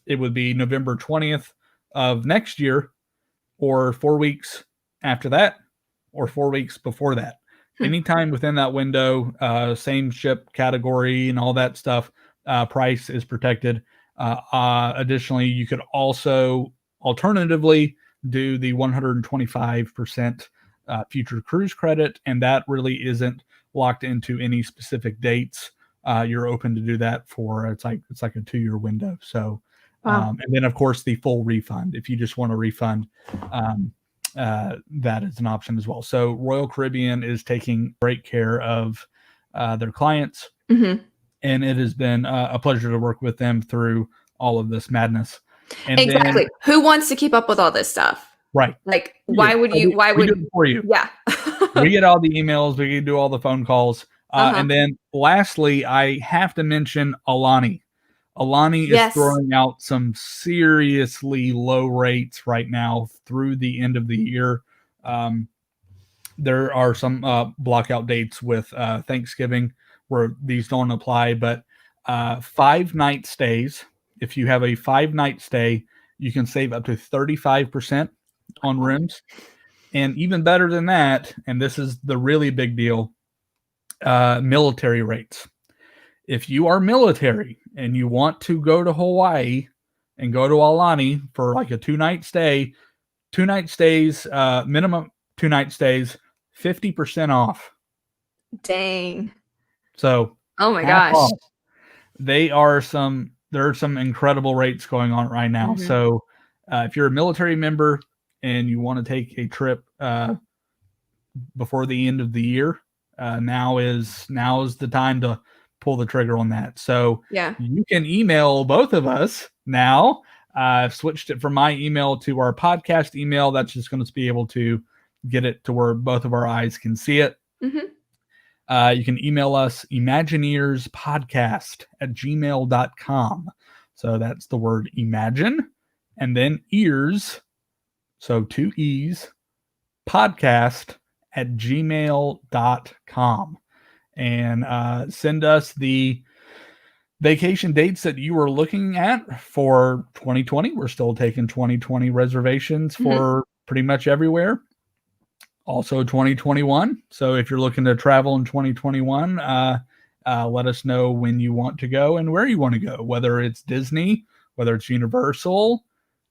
it would be November 20th of next year, or 4 weeks after that, or 4 weeks before that. Anytime within that window, same ship category and all that stuff, price is protected. Additionally, you could also alternatively do the 125% future cruise credit, and that really isn't locked into any specific dates. You're open to do that for it's like a 2-year window. So and then of course the full refund if you just want a refund, that is an option as well. So Royal Caribbean is taking great care of their clients, and it has been a pleasure to work with them through all of this madness. And exactly. Who wants to keep up with all this stuff? Right. Like, why would you? Why would we do it for you? Yeah. We get all the emails. We can do all the phone calls. And then lastly, I have to mention Alani. Alani is throwing out some seriously low rates right now through the end of the year. There are some blockout dates with Thanksgiving where these don't apply, but 5-night stays, if you have a 5-night stay, you can save up to 35% on rooms. And even better than that, and this is the really big deal, military rates. If you are military and you want to go to Hawaii and go to Alani for like a 2-night stay, 2-night stays, minimum 2-night stays, 50% off. Dang. So, oh my gosh, off. There are some incredible rates going on right now. So, if you're a military member and you want to take a trip before the end of the year, now is the time to pull the trigger on that. So you can email both of us now. I've switched it from my email to our podcast email. That's just going to be able to get it to where both of our eyes can see it. You can email us imagineerspodcast@gmail.com. So that's the word imagine and then ears. So 2 E's, podcast@gmail.com. And send us the vacation dates that you were looking at for 2020. We're still taking 2020 reservations for pretty much everywhere. Also 2021. So if you're looking to travel in 2021, let us know when you want to go and where you want to go, whether it's Disney, whether it's Universal,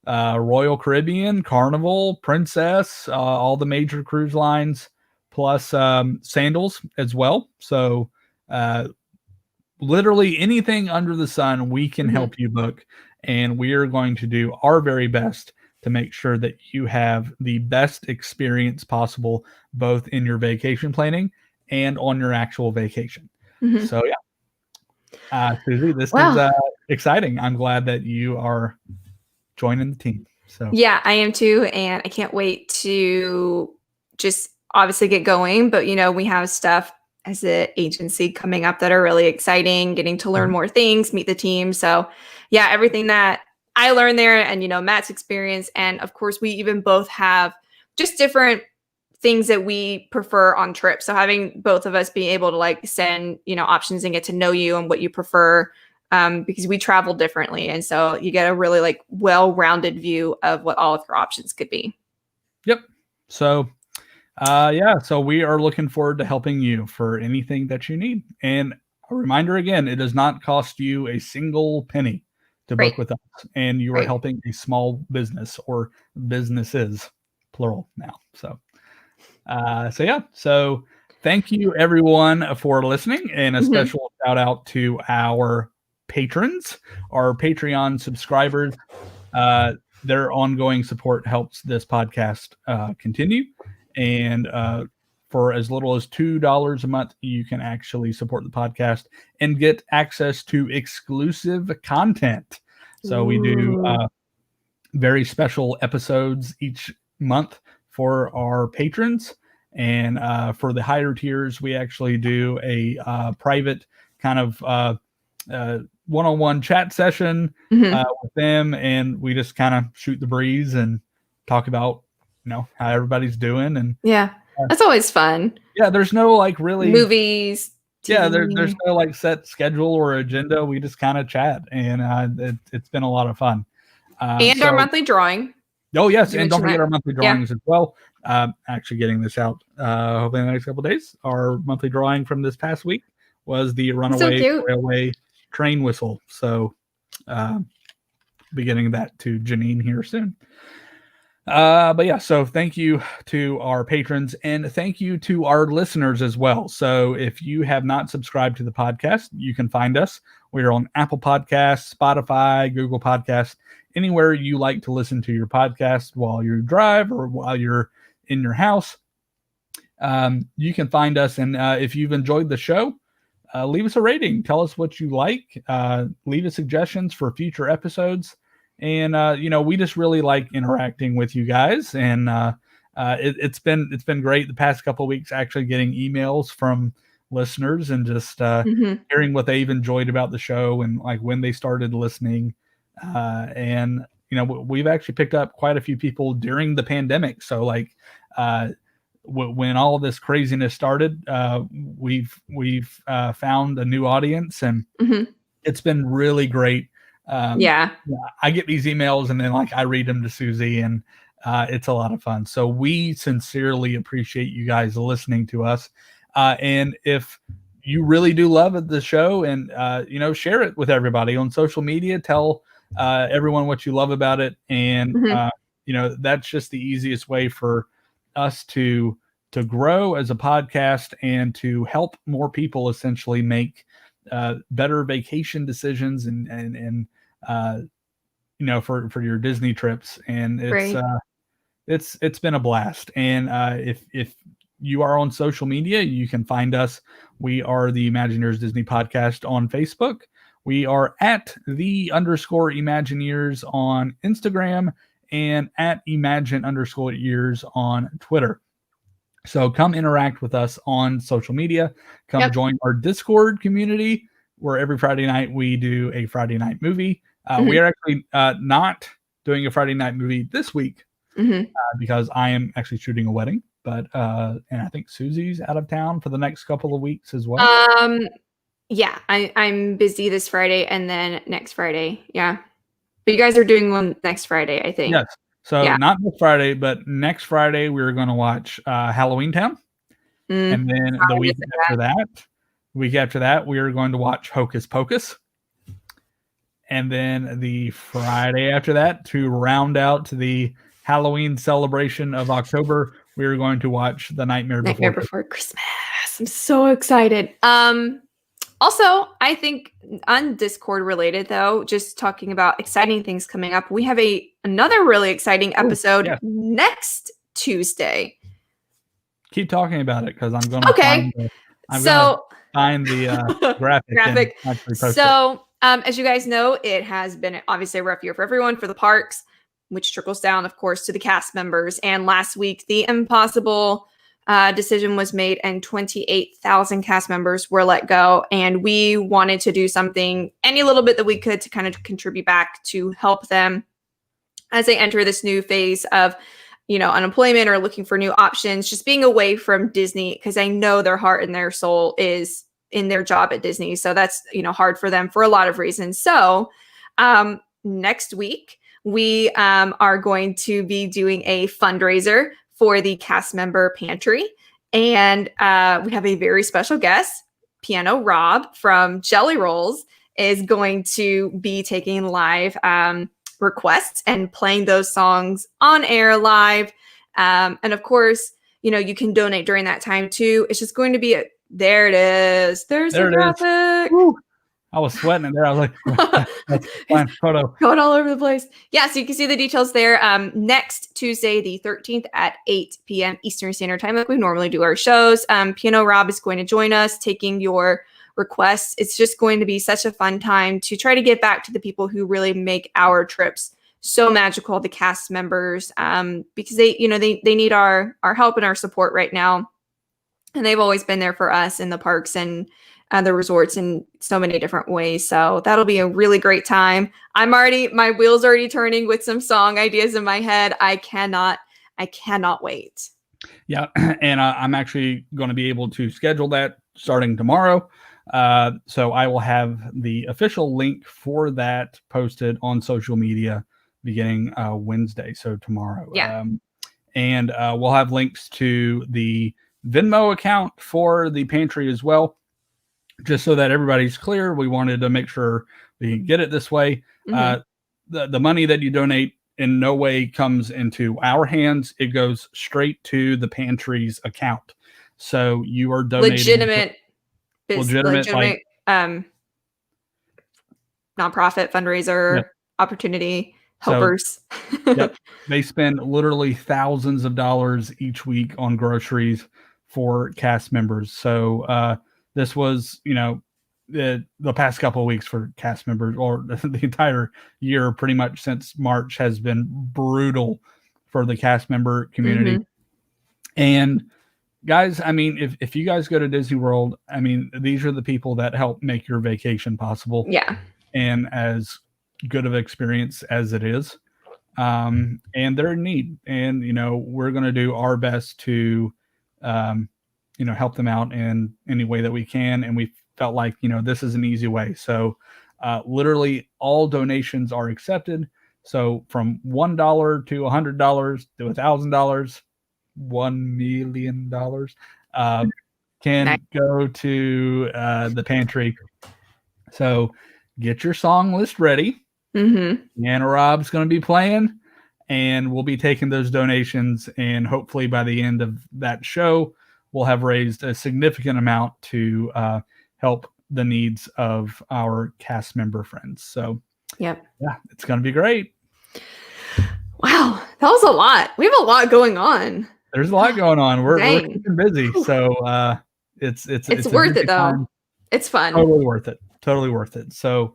Royal Caribbean, Carnival, Princess, all the major cruise lines, plus Sandals as well. So literally anything under the sun, we can help you book. And we are going to do our very best to make sure that you have the best experience possible, both in your vacation planning and on your actual vacation. So yeah, Susie, this is exciting. I'm glad that you are joining the team. So yeah, I am too, and I can't wait to just obviously get going. But we have stuff as an agency coming up that are really exciting. Getting to learn more things, meet the team. So yeah, everything that I learned there, and Matt's experience, and of course we even both have just different things that we prefer on trips. So having both of us be able to send options and get to know you and what you prefer, because we travel differently, and so you get a really well-rounded view of what all of your options could be. Yep. So so we are looking forward to helping you for anything that you need. And a reminder again, it does not cost you a single penny to book with us, and you are helping a small business, or businesses, plural now. So so thank you everyone for listening, and a special shout out to our patrons, our Patreon subscribers. Their ongoing support helps this podcast continue, and for as little as $2 a month, you can actually support the podcast and get access to exclusive content. So we do very special episodes each month for our patrons. And for the higher tiers, we actually do a private kind of one-on-one chat session with them. And we just kind of shoot the breeze and talk about, how everybody's doing. And that's always fun. Yeah, there's no really movies. TV. Yeah, there's no set schedule or agenda. We just kind of chat, and it's been a lot of fun. And our monthly drawing. Oh yes, and don't forget our monthly drawings as well. Actually getting this out hopefully in the next couple of days. Our monthly drawing from this past week was the Runaway Railway train whistle. So be getting that to Janine here soon. So thank you to our patrons, and thank you to our listeners as well. So if you have not subscribed to the podcast, you can find us. We are on Apple Podcasts, Spotify, Google Podcasts, anywhere you like to listen to your podcast while you drive or while you're in your house. You can find us, and if you've enjoyed the show, leave us a rating. Tell us what you like. Leave us suggestions for future episodes. And we just really like interacting with you guys, and it's been great the past couple of weeks, actually getting emails from listeners and just hearing what they've enjoyed about the show and when they started listening. And we've actually picked up quite a few people during the pandemic. So when all this craziness started, we've found a new audience, and it's been really great. I get these emails, and then I read them to Susie, and it's a lot of fun. So we sincerely appreciate you guys listening to us. And if you really do love the show, and share it with everybody on social media, tell everyone what you love about it. And that's just the easiest way for us to grow as a podcast and to help more people essentially make better vacation decisions and for your Disney trips. And it's been a blast. And if you are on social media, you can find us. We are the Imagineers Disney Podcast on Facebook. We are at _Imagineers on Instagram, and at Imagine_ears on Twitter. So come interact with us on social media. Come join our Discord community, where every Friday night we do a Friday night movie. We are actually not doing a Friday night movie this week because I am actually shooting a wedding. But and I think Susie's out of town for the next couple of weeks as well. Yeah, I'm busy this Friday and then next Friday. Yeah. But you guys are doing one next Friday, I think. Yes. So Yeah. not this Friday, but next Friday we're going to watch Halloween Town, and then the week after that, we are going to watch Hocus Pocus, and then the Friday after that, to round out the Halloween celebration of October, we are going to watch The Nightmare Before Christmas. I'm so excited. Also, I think on Discord related though, just talking about exciting things coming up, we have another really exciting episode next Tuesday. Keep talking about it because I'm going to find the graphic. So, as you guys know, it has been obviously a rough year for everyone, for the parks, which trickles down, of course, to the cast members. And last week, the impossible decision was made and 28,000 cast members were let go. And we wanted to do something, any little bit that we could, to kind of contribute back to help them as they enter this new phase of, unemployment or looking for new options, just being away from Disney, because I know their heart and their soul is in their job at Disney. So that's, hard for them for a lot of reasons. So next week, we are going to be doing a fundraiser for the cast member pantry. And we have a very special guest. Piano Rob from Jelly Rolls is going to be taking live requests and playing those songs on air live. And of course, you can donate during that time too. It's just going to be there it is. There's the graphic. I was sweating in there. I was like, that's fine. Photo. Going all over the place. Yeah, so you can see the details there. Next Tuesday, the 13th at 8 p.m. Eastern Standard Time, like we normally do our shows. Piano Rob is going to join us, taking your requests. It's just going to be such a fun time to try to get back to the people who really make our trips so magical, the cast members, because they need our help and our support right now. And they've always been there for us in the parks and the resorts in so many different ways. So that'll be a really great time. My wheels already turning with some song ideas in my head. I cannot wait. Yeah. And I'm actually going to be able to schedule that starting tomorrow. So I will have the official link for that posted on social media beginning Wednesday. So tomorrow. Yeah. And we'll have links to the Venmo account for the pantry as well. Just so that everybody's clear, we wanted to make sure we can get it this way. Mm-hmm. The money that you donate in no way comes into our hands. It goes straight to the pantry's account. So you are donating legitimate like, nonprofit fundraiser opportunity helpers. So, yep, they spend literally thousands of dollars each week on groceries for cast members. So this was, the past couple of weeks for cast members, or the entire year, pretty much since March, has been brutal for the cast member community. Mm-hmm. And guys, I mean, if you guys go to Disney World, I mean, these are the people that help make your vacation possible. Yeah. And as good of an experience as it is. And they're in need. And, we're going to do our best to, help them out in any way that we can. And we felt like, this is an easy way. So literally all donations are accepted. So from $1 to $100 to $1,000, $1 million can go to the pantry. So get your song list ready. Mm-hmm. Piano Rob's going to be playing, and we'll be taking those donations. And hopefully by the end of that show, we'll have raised a significant amount to help the needs of our cast member friends. So yeah, it's going to be great. Wow. That was a lot. We have a lot going on. There's a lot going on. We're keeping busy. So it's worth it though. Time. It's fun. Totally worth it. So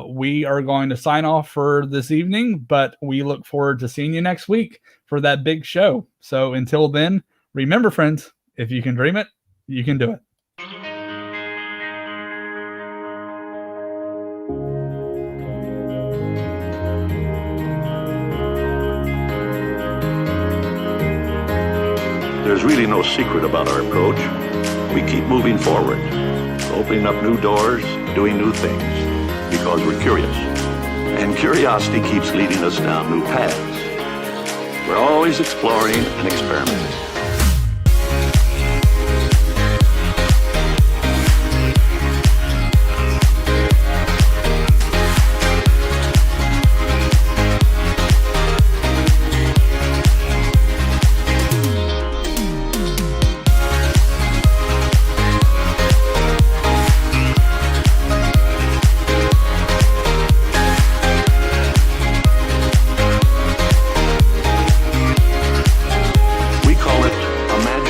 we are going to sign off for this evening, but we look forward to seeing you next week for that big show. So until then, remember, friends, if you can dream it, you can do it. There's really no secret about our approach. We keep moving forward, opening up new doors, doing new things, because we're curious. And curiosity keeps leading us down new paths. We're always exploring and experimenting.